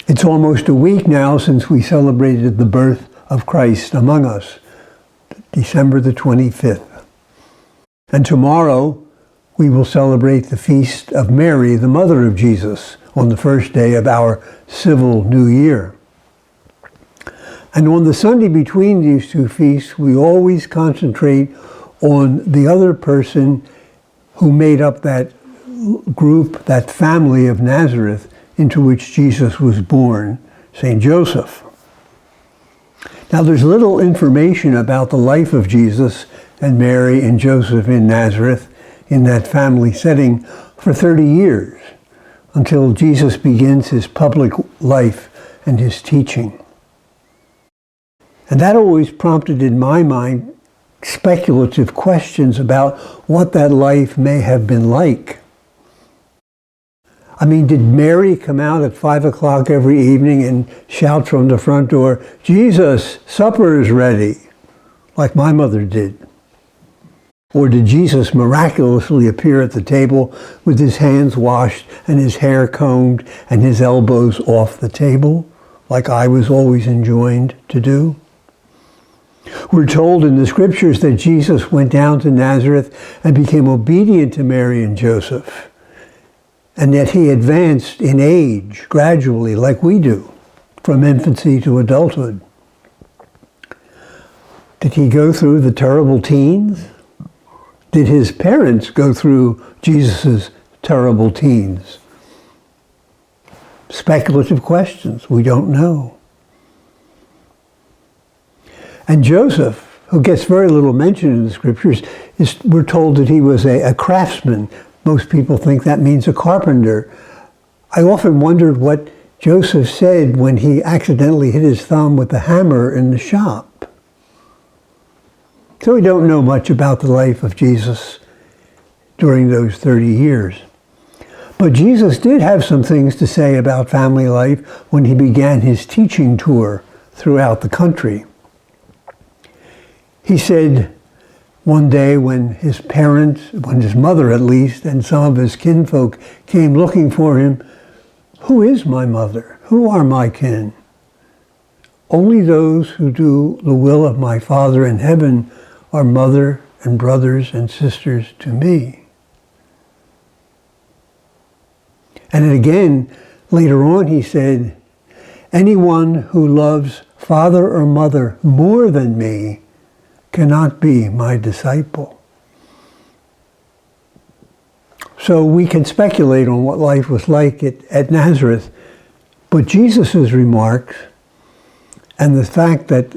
It's almost a week now since we celebrated the birth of Christ among us, December the 25th. And tomorrow we will celebrate the feast of Mary, the mother of Jesus, on the first day of our civil New Year. And on the Sunday between these two feasts, we always concentrate on the other person who made up that group, that family of Nazareth, into which Jesus was born, St. Joseph. Now, there's little information about the life of Jesus and Mary and Joseph in Nazareth in that family setting for 30 years, until Jesus begins his public life and his teaching. And that always prompted in my mind speculative questions about what that life may have been like. I mean, did Mary come out at 5 o'clock every evening and shout from the front door, "Jesus, supper is ready," like my mother did? Or did Jesus miraculously appear at the table with his hands washed and his hair combed and his elbows off the table, like I was always enjoined to do? We're told in the scriptures that Jesus went down to Nazareth and became obedient to Mary and Joseph, and that he advanced in age gradually, like we do, from infancy to adulthood. Did he go through the terrible teens? Did his parents go through Jesus' terrible teens? Speculative questions, we don't know. And Joseph, who gets very little mention in the scriptures, we're told that he was a craftsman. Most people think that means a carpenter. I often wondered what Joseph said when he accidentally hit his thumb with the hammer in the shop. So we don't know much about the life of Jesus during those 30 years. But Jesus did have some things to say about family life when he began his teaching tour throughout the country. He said one day when his mother at least, and some of his kinfolk came looking for him, "Who is my mother? Who are my kin? Only those who do the will of my Father in heaven are mother and brothers and sisters to me." And again, later on he said, "Anyone who loves father or mother more than me cannot be my disciple." So we can speculate on what life was like at Nazareth, but Jesus' remarks and the fact that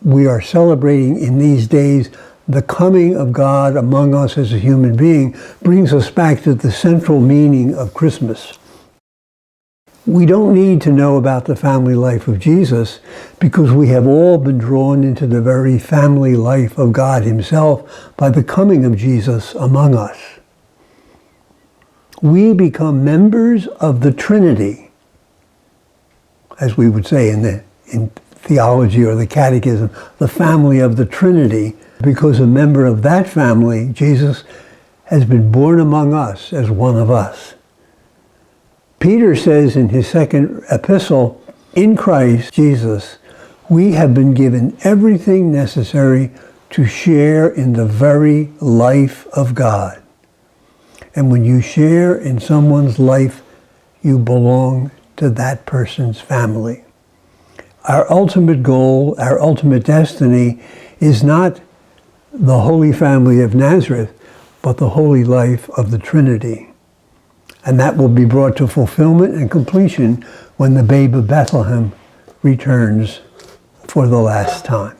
we are celebrating in these days the coming of God among us as a human being brings us back to the central meaning of Christmas. We don't need to know about the family life of Jesus because we have all been drawn into the very family life of God himself by the coming of Jesus among us. We become members of the Trinity, as we would say in theology or the catechism, the family of the Trinity, because a member of that family, Jesus, has been born among us as one of us. Peter says in his second epistle, in Christ Jesus, we have been given everything necessary to share in the very life of God. And when you share in someone's life, you belong to that person's family. Our ultimate goal, our ultimate destiny is not the Holy Family of Nazareth, but the holy life of the Trinity. And that will be brought to fulfillment and completion when the babe of Bethlehem returns for the last time.